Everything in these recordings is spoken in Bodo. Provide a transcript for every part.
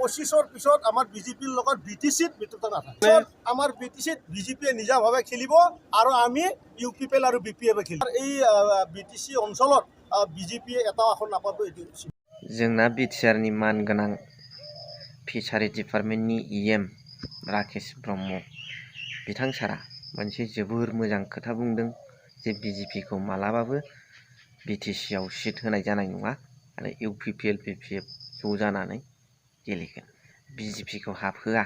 25ৰ পিছত আমাৰ বিজেপিৰ লগত BTCত মিত্ৰতা নাথাকে। আমাৰ BTCত বিজেপিয়ে নিজাভাৱে খেলিব আৰু আমি UPPL আৰু BPF খেলিম। এই BTC অঞ্চলত বিজেপিয়ে এটা আসন নাপাব। जोंना बिटिआरनि मानगोनां फिसारि डिपार्टमेन्टनि EM राकेश ब्रह्म बिथां सारा मोनसे जोबोर मोजां खोथा बुंदों जे बिजेपिखौ मालाबाबो BTCआव सिट होनाय जानाय नङा आरो UPPL BPF ज' जानानै गेलेगोन। बिजेपिखौ हाबहोआ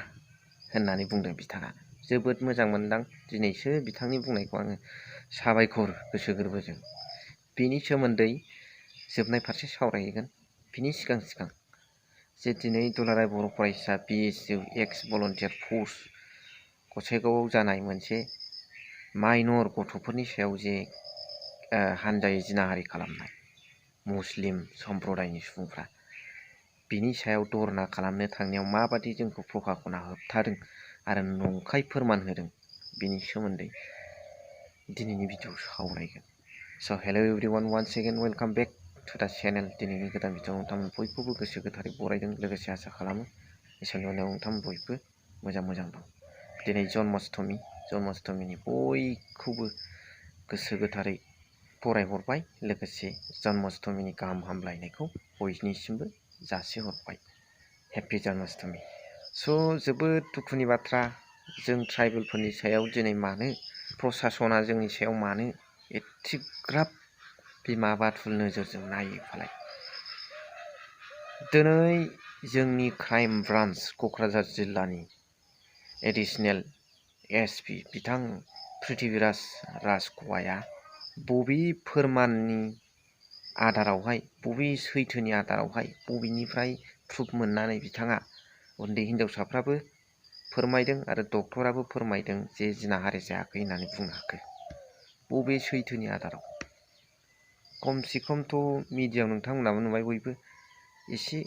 होननानै बुंदों बिथाङा। जोबोद मोजां मोनदां दिनैसो बिथांनि बुंनायखौ आङो साबायखर गोसो गोरबोजों। बिनि सोमोन्दै जोबनाय फारसे सावरायगोन। बिनि सिगां जे दिनै दुलाराय बर' फरायसा BSU एक्स भलन्टियार फर्स गसाइगावआव जानाय मोनसे माइनर गथ'फोरनि सायाव जे हानजायै जिनाहारि खालामनाय मुस्लिम सम्प्रदायनि सुबुंफ्रा बिनि सायाव धरना खालामनो थांनायाव माबादि जोंखौ प्रखाखना होबथादों आरो नंखाय फोरमान होदों बिनि सोमोन्दै दिनैनि भिडिअ'आव सावरायगोन। So' hello' everyone once again welcome back to the channel. दिनैनि गोदान भिडिअ'आव नोंथांमोन बयखौबो गोसो गोथारै बरायदों, लोगोसे आसा खालामो इसोरनि अननायाव नोंथांमोन बयबो मोजां दं। दिनै जन्माष्टमीनि बयखौबो गोसो गोथारै बरायहरबाय, लोगोसे जन्माष्टमीनि गाहाम हामलायनायखौ बयनिसिमबो जासिहरबाय। हेपि जन्माष्टमी। स' जोबोद दुखुनि बाथ्रा, जों ट्राइबेलफोरनि सायाव दिनै मानो प्रसासना जोंनि सायाव मानो एथ'ग्राब बिमा बाथुल नोजोरजों नायो फालाय। दिनै जोंनि क्राइम ब्रान्च क'क्राझार जिल्लानि एडिशनेल SP बिथां पृथ्वीराज राजख'वाया बबे फोरमाननि आधारावहाय, बबे सैथोनि आधारावहाय, बबेनिफ्राय प्रुफ मोननानै बिथाङा उन्दै हिनजावसाफ्राबो फोरमायदों आरो डक्टराबो फोरमायदों जे जिनाहारि जायाखै होननानै बुंनो हाखो? बबे सैथोनि आधाराव? खमसे खमथ' मिडियायाव नोंथांमोनाबो नुबाय बयबो, एसे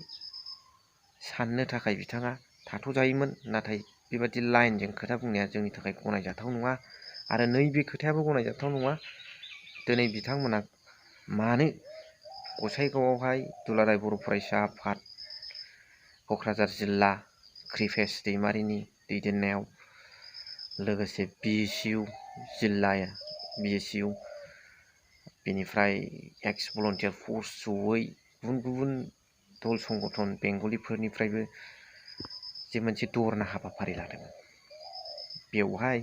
साननो थाखाय बिथाङा थाथ'जायोमोन। नाथाय बेबादि लाइनजों खोथा बुंनाया जोंनि थाखाय गनायजाथाव नङा आरो नैबे खोथायाबो गनायजाथाव नङा। दिनै बिथांमोना मानो गसाइगावआवहाय दुलाराय बर' फरायसा आफाद क'क्राझार जिल्ला कृपेश दैमारिनि दैदेननायाव, लोगोसे BSU जिल्ला BSU बेनिफ्राय एक्स भलन्टियार फर्स जयै गुबुन दल संगठन बेंगलिफोरनिफ्रायबो जे मोनसे धरना हाबाफारि लादोंमोन, बेवहाय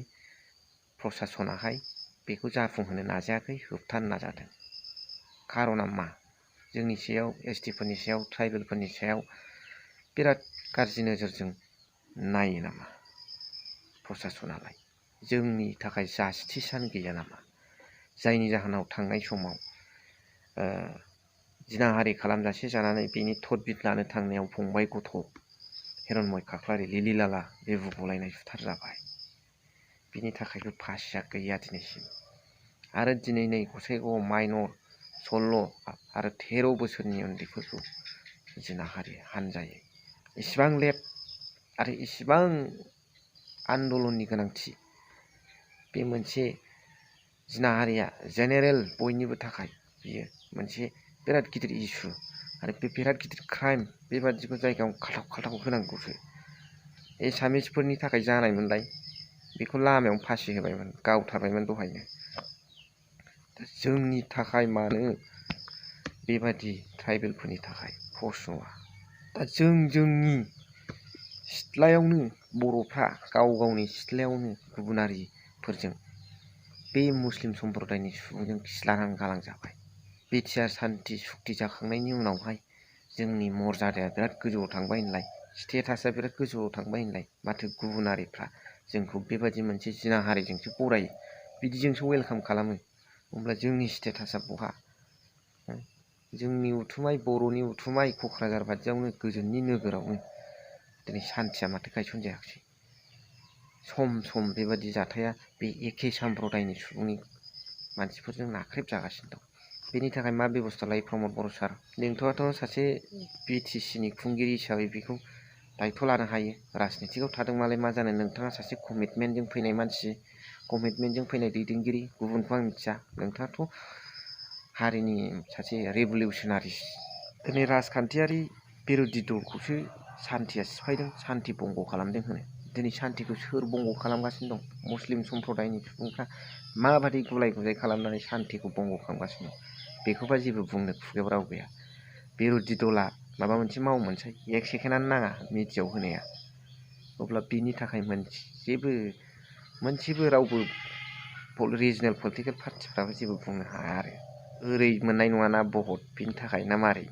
प्रसासनाहाय बेखौ जाफुंहोनो नाजायाखै, होबथानो नाजादों। खार'ना मा? जोंनि सायाव ST फोरनि सायाव, ट्राइबेलफोरनि सायाव बिराद गाज्रि नोजोरजों नायो नामा प्रसासनालाय? जोंनि थाखाय जास्टिसआनो गैया नामा? जायनि जाहोनाव थांनाय समाव जिनाहारि खालामजासे जानानै बेनि तदबिर लानो थांनायाव फंबाय गथ' हिरण्मय खाख्लारि लिलिलाला बिबु गलायनाय सुथारजाबाय। बिनि थाखायबो फासिया गैया दिनैसिम। आरो दिनै नै गसाइगावआव माइनर 16 आरो 13 बोसोरनि उन्दैफोरखौ जिनाहारि हानजायै इसिबां लेट आरो इसिबां आन्दलननि गोनांथि। बे मोनसे जिनाहारिया जेनेरेल बयनिबो थाखाय बियो मोनसे बिराद गिदिर इस्यु आरो बे बिराद गिदिर क्राइम। बेबादिखौ जायगायाव खालथाव होनांगौसो। एसामिसफोरनि थाखाय जानायमोनलाय बेखौ लामायावनो फासि होबायमोन, गावथारबायमोन दहायनो। दा जोंनि थाखाय मानो बेबादि ट्राइबेलफोरनि थाखाय फर्स नङा? दा जोंनि सिथ्लायावनो बर'फ्रा गाव गावनि सिथ्लायावनो गुबुनारिफोरजों बे मुस्लिम सम्प्रदायनि सुबुंजों खिस्लानां गालां जाबाय। बिटिआर सान्थि सुक्ति जाखांनायनि उनावहाय जोंनि मर्यादाया बिराद गोजौआव थांबाय होनलाय, स्टेटासआ बिराद गोजौआव थांबाय होनलाय, माथो गुबुनारिफ्रा जोंखौ बेबादि मोनसे जिनाहारिजोंसो बरायो, बिदिजोंसो वेलकाम खालामो। होमब्ला जोंनि स्टेटासआ बहा? जोंनि उथुमाय, बर'नि उथुमाय क'क्राझार बादियावनो, गोजोननि नोगोरावनो दिनै सान्थिया माथो गायसनजायाखिसै? सम बेबादि जाथाया बे एखे सम्प्रदायनि सुबुंनि मानसिफोरजों नाख्रेब जागासिनो दं। बेनि थाखाय मा बेबस्था लायो प्रमद बर' सार? नोंथाङाथ' सासे BTCनि खुंगिरि हिसाबै बेखौ दायथ' लानो हायो। राजनितिकआव थादों मालाय मा जानो, नोंथाङा सासे कमिटमेन्टजों फैनाय मानसि, कमिटमेन्टजों फैनाय दैदेनगिरि। गुबुनखौ आं मिथिया, नोंथाङाथ' हारिनि सासे रिभलिउसनारि। दिनै राजखान्थियारि बिर'धि दलखौसो सान्थिया सिफायदों सान्थि बंग खालामदों होनो दिनै सान्थिखौ सोर बंग खालामगासिनो दं मुस्लिम सम्प्रदायनि सुबुंफ्रा माबादि गुलाय गुजाय खालामनानै सान्थिखौ बंग खालामगासिनो दं बेखौबा जेबो बुंनो खुगायाव राव गैया बिर'धि दला माबा मोनसे मावोमोनसै 1 सेकेन्डआनो नाङा मिडियायाव होनाया अब्ला बिनि थाखाय मोनसेबो रावबो रिजनेल पलिटिकेल पार्टिफ्राबो जेबो बुंनो हाया आरो ओरै मोननाय नङाना भट बिनि थाखाय ना मारै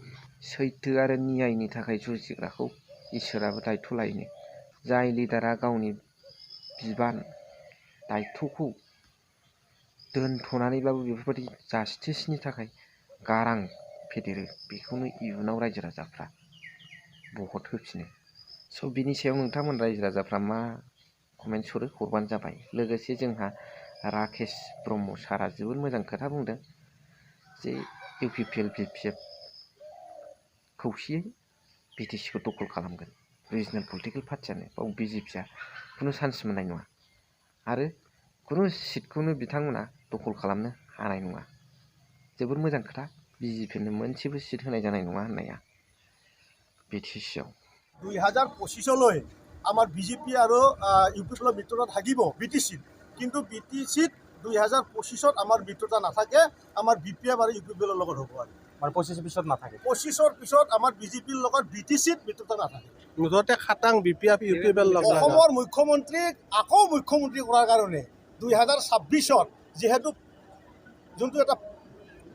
सैथो आरो न्यायनि थाखाय जुजिग्राखौ इसोराबो दायथ' लायोनो जाय लिडारा गावनि बिबान दायथ'खौ दोनथ'नानैब्लाबो बेफोरबायदि जास्टिसनि थाखाय गारां फेदेरो बेखौनो इयुनाव रायजो राजाफ्रा भट होफिनो स' बिनि सायाव नोंथांमोन रायजो राजाफ्रा मा कमेन्ट हरबानो जाबाय लोगोसे जोंहा राकेश ब्रह्म सारा जोबोद मोजां खोथा बुंदों जे इउपिपिएल बिपिएफ खौसेयै बिटिसिखौ दखल खालामगोन रिजनेल पलिटिकेल पार्टियानो बाव बिजेपिया खुनु चान्स मोननाय नङा आरो खुनु सिटखौनो बिथांमोना दखल खालामनो हानाय नङा जोबोद मोजां खोथा बिजेपिनो मोनसेबो सिट होनाय जानाय नङा होननाया बिटिसिआव 2025লৈ আমাৰ বিজেপি আৰু ইউপিপিএলৰ মিত্ৰতা থাকিব বিটিচিত কিন্তু বিটিচিত 2025ত আমাৰ মিত্ৰতা নাথাকে আমাৰ বিপিএফ আৰু ইউপিপিএলৰ লগত হ'ব আৰু 25 পিছত নাথাকে 25ৰ পিছত আমাৰ বিজেপিৰ লগত বিটিচিত মিত্ৰতা নাথাকে মুঠতে খাটাং বিপিএফ ইউপিপিএল লগ লাগা অসমৰ মুখ্যমন্ত্ৰীক আকৌ মুখ্যমন্ত্ৰী কৰাৰ কাৰণে 2026ত যেহেতু যোনটো এটা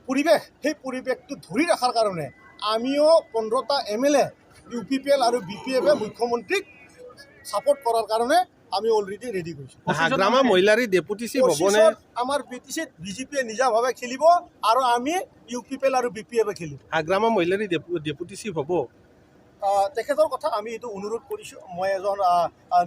পৰিৱেশ সেই পৰিৱেশটো ধৰি ৰখাৰ কাৰণে আমিও 15টা MLA ইউপিপিএল আৰু বিপিএফে মুখ্যমন্ত্ৰীক সাপোর্ট করার কারণে আমি অলরেডি রেডি করছি হাগ্রামা মহিলারি ডেপুটি চিফ হবনে আমার বিটিসিত বিজেপিয়ে নিজাভাবে খেলিব আর আমি ইউপিপিএল আর বিপিএফে খেলিব হাগ্রামা মহিলারি ডেপুটি চিফ হব তেখেতৰ কথা আমি এইটো অনুৰোধ কৰিছোঁ মই এজন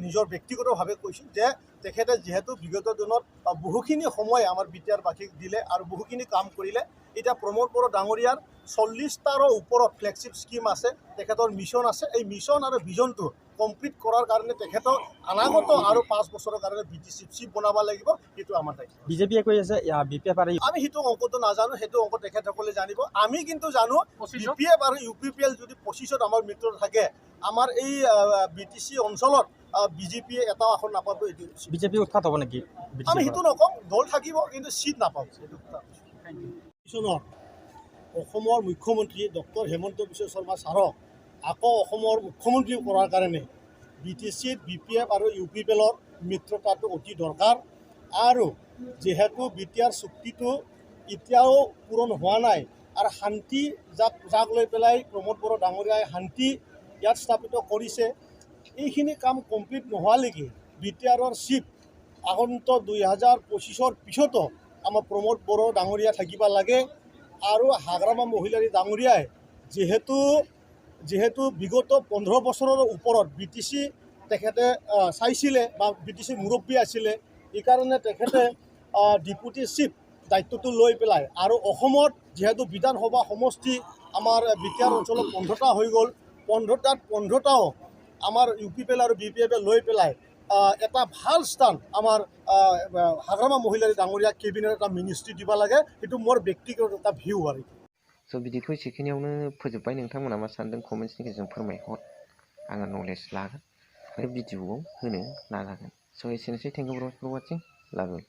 নিজৰ ব্যক্তিগতভাৱে কৈছোঁ যে তেখেতে যিহেতু বিগত দিনত বহুখিনি সময় আমাৰ বিটিআৰ বাসীক দিলে আৰু বহুখিনি কাম কৰিলে এতিয়া প্ৰমোদ বড়ো ডাঙৰীয়াৰ 40টাৰো ওপৰত ফ্লেগশ্বিপ স্কিম আছে তেখেতৰ মিছন আছে এই মিছন আৰু ভিজনটো কমপ্লিট কৰাৰ কাৰণে তেখেতৰ অনাগত আৰু 5 বছৰৰ কাৰণে বিটিসি চিফ বনাব লাগিব এইটো আমাৰ দায়িত্ব বিজেপিয়ে কৈ আছে বিপিএফ আৰু আমি সেইটো অংকটো নাজানো সেইটো অংক তেখেতসকলে জানিব আমি কিন্তু জানো বিপিএফ আৰু ইউপিপিএল যদি 25ত আমাৰ মিত্ৰ থাকে আমাৰ এই বিটিসি অঞ্চলত বিজেপিয়ে এটা আসন নাপাব এইটো বিজেপি উৎখাত হ'ব নেকি আমি সেইটো নকওঁ দল থাকিব কিন্তু সিট নাপাব এইটো অসমৰ মুখ্যমন্ত্ৰী ডক্টৰ হেমন্ত বিশ্ব শৰ্মা ছাৰক আকৌ অসমৰ মুখ্যমন্ত্ৰী কৰাৰ কাৰণে বিটিচিত বিপিএফ আৰু ইউপিপিএলৰ মিত্ৰতাটো অতি দৰকাৰ আৰু যেহেতু বিটিআৰ চুক্তিটো এতিয়াও পূৰণ হোৱা নাই আৰু শান্তি যাক লৈ পেলাই প্ৰমোদ বড়ো ডাঙৰীয়াই শান্তি ইয়াত স্থাপিত কৰিছে এইখিনি কাম কমপ্লিট নোহোৱালৈকে বিটিআৰৰ চিফ আগন্ত 2025ৰ পিছতো আমাৰ প্ৰমোদ বড়ো ডাঙৰীয়া থাকিব লাগে আৰু হাগ্ৰামা মহিলাৰী ডাঙৰীয়াই যেহেতু বিগত 15 বছৰৰ ওপৰত বিটিসি তেখেতে চাইছিলে বা বিটিসি মুৰব্বী আছিলে এই কাৰণে তেখেতে ডেপুটি চিফ দায়িত্বটো লৈ পেলাই আৰু অসমত যেহেতু বিধানসভা সমষ্টি আমাৰ বিটিআৰ অঞ্চলত 15টা হৈ গ'ল 15টাও আমাৰ ইউপিপিএল আৰু বিপিএফে লৈ পেলাই এটা ভাল স্থান আমাৰ হাগ্ৰামা মহিলাৰী ডাঙৰীয়া কেবিনেট এটা মিনিষ্ট্ৰি দিব লাগে সেইটো মোৰ ব্যক্তিগত এটা ভিউ আৰু स' बिदिखौ एसेखिनियावनो फोजोब्बाय नोंथांमोना मा सानदों कमेन्ट्सनि गेजेरजों फोरमायहर आङो नलेज लागोन आरो भिडिअ'आव होनो नाजागोन स' एसेनोसै थेंक इउ फर वाचिं लाभ इउ